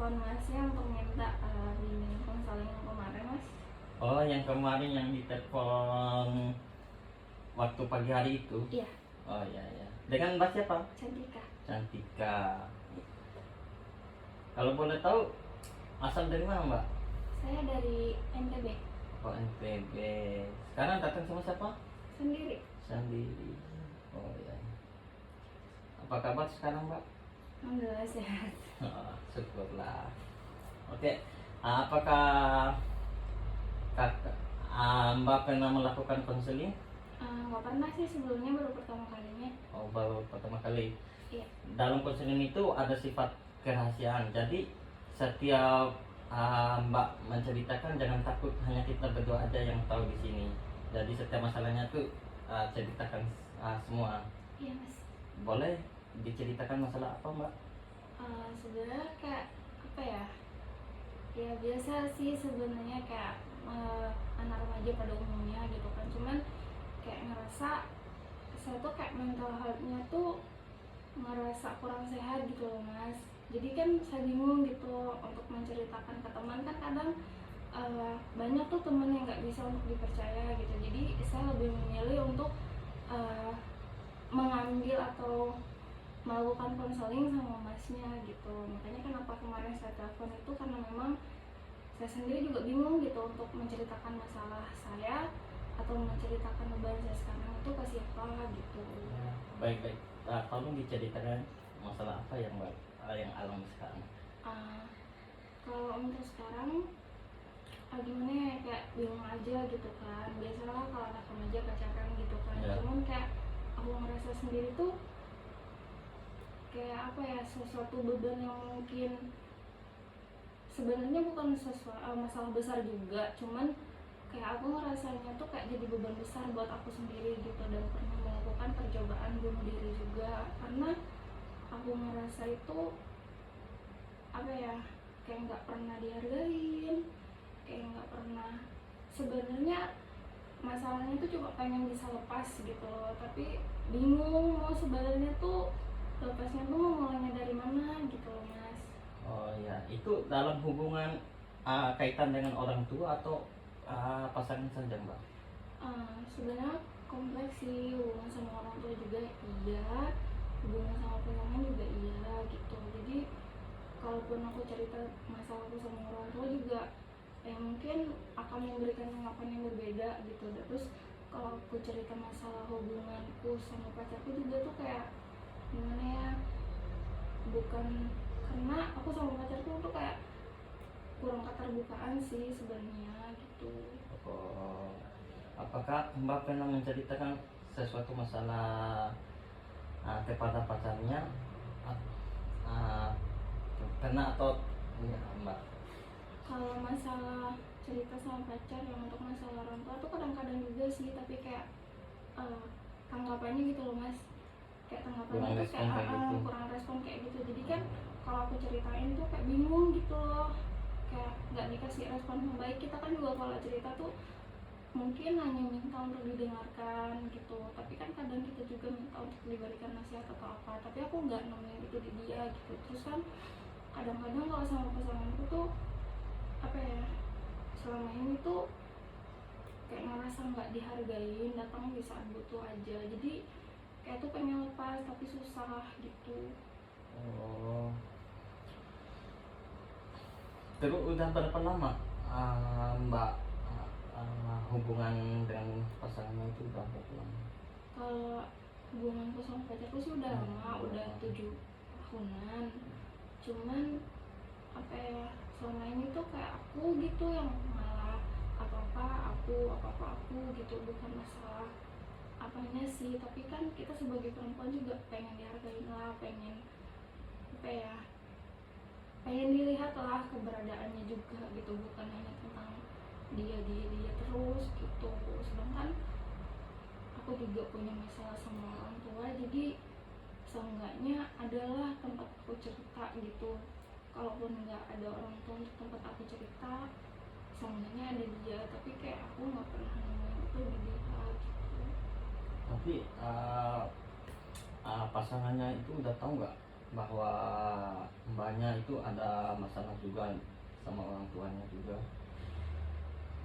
telepon masnya untuk minta bimbing konseling yang kemarin mas. Oh, yang kemarin yang ditelepon waktu pagi hari itu? Iya. Oh iya ya. Dengan Mbak siapa? Cantika. Cantika. Kalau boleh tahu asal dari mana Mbak? Saya dari NTB. Oh NTB. Sekarang datang sama siapa? Sendiri. Sendiri. Oh iya. Apa kabar sekarang Mbak? Alhamdulillah sehat. Oh, syukurlah. Oke. Apakah kakak Mbak pernah melakukan konseling? Nggak pernah sih sebelumnya, baru pertama kalinya. Oh, baru pertama kali. Iya. Dalam konseling itu ada sifat kerahasiaan. Jadi setiap Mbak menceritakan jangan takut, hanya kita berdua aja yang tahu di sini. Jadi setiap masalahnya tuh ceritakan semua. Iya mas. Boleh diceritakan masalah apa Mbak? Sebenarnya kayak apa ya? Ya biasa sih sebenarnya kayak anak remaja pada umumnya gitu kan. Cuman kayak ngerasa saya tuh kayak mental health-nya tuh ngerasa kurang sehat gitu loh mas. Jadi kan saya bingung gitu untuk menceritakan ke teman, kan kadang banyak tuh temen yang nggak bisa untuk dipercaya gitu. Jadi saya lebih memilih untuk mengambil atau melakukan konseling sama masnya gitu. Makanya kenapa kemarin saya telepon itu karena memang saya sendiri juga bingung gitu untuk menceritakan masalah saya atau menceritakan beban saya sekarang itu ke siapa gitu. Baik. Tolong diceritakan masalah apa yang Mbak yang alami sekarang. Kalau untuk sekarang gimana ya, kayak bingung aja gitu kan. Biasalah kalau anak remaja pacaran gitu kan. Cuman kayak aku ngerasa sendiri tuh kayak apa ya, sesuatu beban yang mungkin sebenarnya bukan sesuatu masalah besar juga, cuman kayak aku ngerasanya tuh kayak jadi beban besar buat aku sendiri gitu. Dan pernah melakukan percobaan bunuh diri juga karena aku ngerasa itu apa ya, kayak nggak pernah dihargain, kayak nggak pernah, sebenarnya masalahnya tuh cuma pengen bisa lepas gitu loh, tapi bingung mau sebenarnya tuh lepasnya tuh mau mulainya dari mana gitu loh mas. Oh ya, itu dalam hubungan kaitan dengan orang tua atau pasangan saja Mbak? Sebenarnya kompleks sih, hubungan sama orang tua juga iya, hubungan sama pasangan juga iya gitu. Jadi kalaupun aku cerita masalahku sama orang tua juga mungkin akan memberikan tanggapan yang berbeda gitu. Terus kalau aku cerita masalah hubunganku sama pacarku juga tuh kayak gimana ya, bukan karena aku sama pacarku tuh kayak kurang keterbukaan sih sebenarnya gitu. Oh, apakah Mbak pernah menceritakan sesuatu masalah kepada pacarnya? Pernah atau ya, Mbak? Kalau masalah cerita sama pacar yang untuk masalah orang tua tuh kadang-kadang juga sih, tapi kayak tanggapannya gitu loh mas, kayak tanggapannya tuh kayak kurang respon kayak gitu. Jadi kan kalau aku ceritain tuh kayak bingung gitu loh, kayak nggak dikasih respon yang baik. Kita kan juga kalau cerita tuh mungkin hanya minta untuk didengarkan gitu, tapi kan kadang kita juga minta untuk diberikan nasihat atau apa, tapi aku nggak nemuin itu di dia gitu. Terus kan kadang-kadang kalau sama pasanganku tuh apa ya, selama ini tuh kayak ngerasa nggak dihargain, datang di saat butuh aja. Jadi kayak tuh pengen lepas tapi susah gitu. Oh, terus udah berapa lama Mbak hubungan dengan pasangannya itu udah berapa lama? Kalau hubunganku sama pacarku sih udah lama, udah 7 tahunan. Cuman apa ya, selama ini tuh kayak aku gitu yang malah apa-apa aku gitu. Bukan masalah apanya sih, tapi kan kita sebagai perempuan juga pengen dihargain lah, pengen apa ya, pengen dilihat lah keberadaannya juga gitu, bukan hanya tentang dia terus gitu. Sedangkan aku juga punya masalah sama orang tua, jadi seenggaknya adalah tempat aku cerita gitu. Kalaupun nggak ada orang tua untuk tempat aku cerita, seenggaknya ada dia, tapi kayak aku nggak pernah nemuin itu di dia gitu. Tapi pasangannya itu udah tahu nggak bahwa mbaknya itu ada masalah juga sama orang tuanya juga.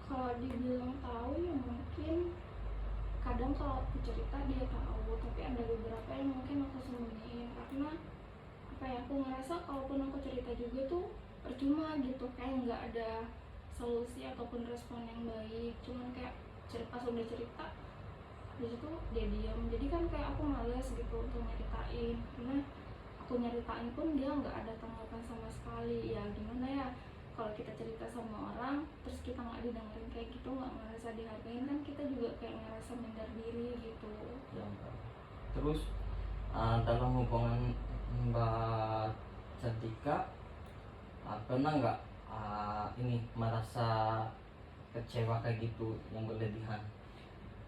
Kalau dibilang tahu ya mungkin kadang kalau aku cerita dia tahu, tapi ada beberapa yang mungkin aku sembunyiin karena apa ya, aku ngerasa kalaupun aku cerita juga tuh percuma gitu, kayak nggak ada solusi ataupun respon yang baik, cuman kayak cerita sudah cerita habis itu dia diam, jadi kan kayak aku males gitu untuk nyeritain, karena aku nyeritain pun dia nggak ada tanggapan sama sekali. Ya gimana ya, kalau kita cerita sama orang terus kita nggak didengerin kayak gitu, nggak ngerasa dihargain, kan kita juga kayak ngerasa minder diri gitu. Ya, Mbak. Terus dalam hubungan Mbak Cantika, pernah nggak ini merasa kecewa kayak gitu yang berlebihan?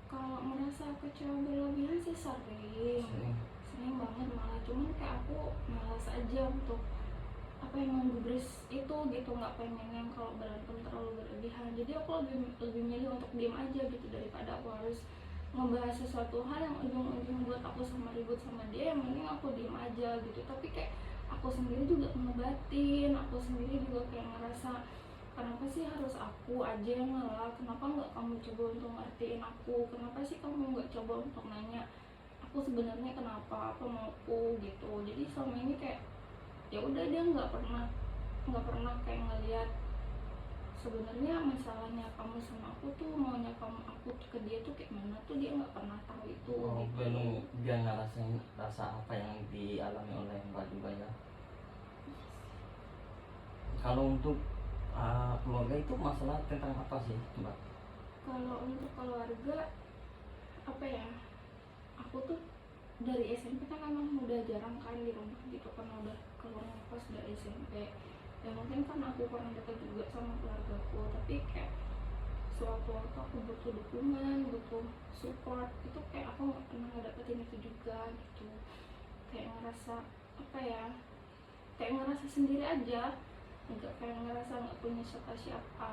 Kalau merasa kecewa berlebihan sih sering, Sering. sering banget malah, cuman kayak aku malas aja untuk apa yang menggubris itu gitu, nggak pengen yang kalau berantem terlalu berlebihan, jadi aku lebih milih untuk diam aja gitu daripada aku harus ngebahas sesuatu hal yang ujung-ujung buat aku sama ribut sama dia, yang mending aku diam aja gitu. Tapi kayak aku sendiri juga ngebatin, aku sendiri juga kayak ngerasa kenapa sih harus aku aja yang ngalah, kenapa nggak kamu coba untuk ngertiin aku, kenapa sih kamu nggak coba untuk nanya aku sebenarnya kenapa, apa mauku gitu. Jadi selama ini kayak ya udah, dia nggak pernah kayak ngelihat sebenarnya masalahnya kamu sama aku tuh, maunya kamu aku ke dia tuh kayak mana tuh, dia nggak pernah tahu itu gitu. Belum dia ngerasain rasa apa yang dialami oleh Mbak juga ya. Kalau untuk keluarga itu masalah tentang apa sih Mbak? Kalau untuk keluarga apa ya, aku tuh dari SMP kan emang udah jarang kan di rumah gitu, karena udah keluar ngekos dari SMP. Ya mungkin kan aku kurang dekat juga sama keluargaku, tapi kayak sewaktu-waktu aku butuh dukungan, butuh support, itu kayak aku nggak pernah ngedapetin itu juga gitu. Kayak ngerasa apa ya, kayak ngerasa sendiri aja, nggak kayak ngerasa nggak punya siapa-siapa.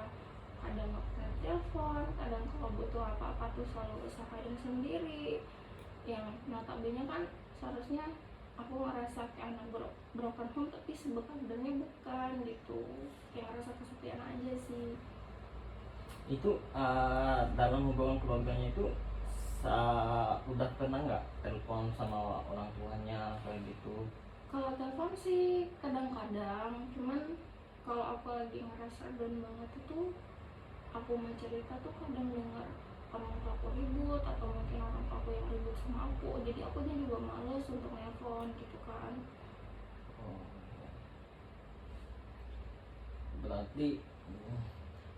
Kadang nggak pernah telepon, kadang kalau butuh apa-apa tuh selalu usahain sendiri, yang notabene kan seharusnya aku ngerasa kayak anak broken home, tapi sebenarnya bukan gitu, kayak ngerasa kesepian aja sih. Itu dalam hubungan keluarganya itu udah pernah nggak telepon sama orang tuanya kayak gitu? Kalau telepon sih kadang-kadang, cuman kalau aku lagi ngerasa down banget itu, aku mau cerita tuh kadang dengar orang tua aku ribut, atau mungkin orang tua aku yang ribut sama aku, jadi aku juga males untuk nelpon gitu kan. Oh, berarti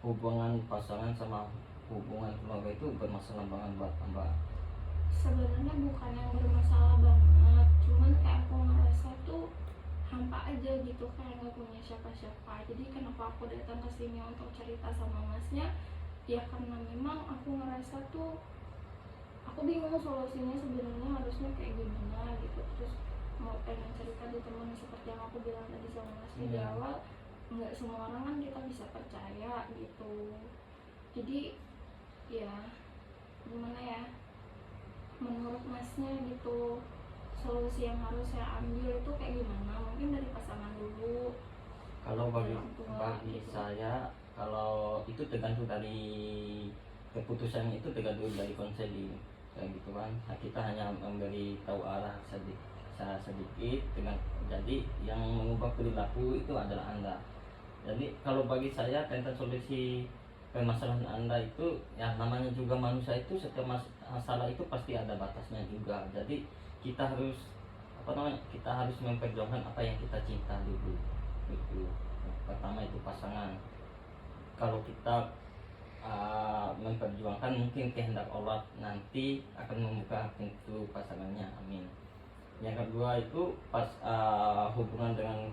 hubungan pasangan sama hubungan keluarga itu bermasalah banget buat Mbak. Sebenarnya bukan yang bermasalah banget, cuman kayak aku ngerasa tuh hampa aja gitu, kayak nggak punya siapa-siapa. Jadi kenapa aku datang ke sini untuk cerita sama masnya, ya karena memang aku ngerasa tuh aku bingung solusinya sebenarnya harusnya kayak gimana gitu. Terus mau pengen cerita di temen, seperti yang aku bilang tadi sama mas di awal, nggak semua orang kan kita bisa percaya gitu. Jadi ya gimana ya, menurut masnya gitu, solusi yang harus saya ambil itu kayak gimana, mungkin dari pasangan dulu. Kalau bagi orang tua gitu. saya, kalau itu tergantung dari keputusan, itu tergantung dari konseling kayak gitu kan. Nah, kita hanya memberi tahu arah sedikit dengan, jadi yang mengubah perilaku itu adalah Anda. Jadi kalau bagi saya tentang solusi permasalahan Anda itu, ya namanya juga manusia itu, setiap masalah itu pasti ada batasnya juga. Jadi kita harus kita harus memperjuangkan apa yang kita cinta dulu. Itu pertama, itu pasangan. Kalau kita memperjuangkan, mungkin kehendak Allah nanti akan membuka pintu pasangannya, amin. Yang kedua itu hubungan dengan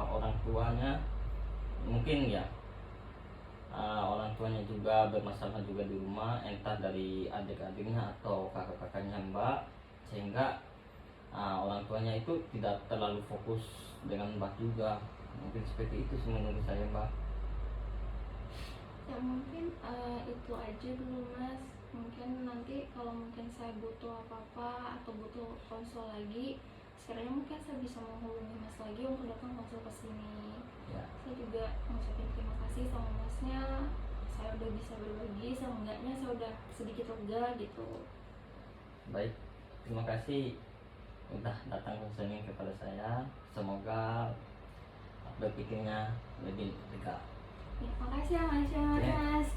orang tuanya, mungkin ya orang tuanya juga bermasalah juga di rumah, entah dari adik-adiknya atau kakak-kakaknya Mbak, sehingga orang tuanya itu tidak terlalu fokus dengan Mbak juga. Mungkin seperti itu sih menurut saya, Mbak. Ya mungkin itu aja dulu mas, mungkin nanti kalau mungkin saya butuh apa-apa atau butuh konsul lagi, sekiranya mungkin saya bisa menghubungi mas lagi untuk datang langsung ke sini. Ya. Saya juga mengucapkan terima kasih sama masnya, saya udah bisa berbagi, seenggaknya saya udah sedikit lega gitu. Baik, terima kasih udah datang ke sini kepada saya. Semoga berpikirnya lebih lega. Ya, makasih ya mas. Ya. Mas.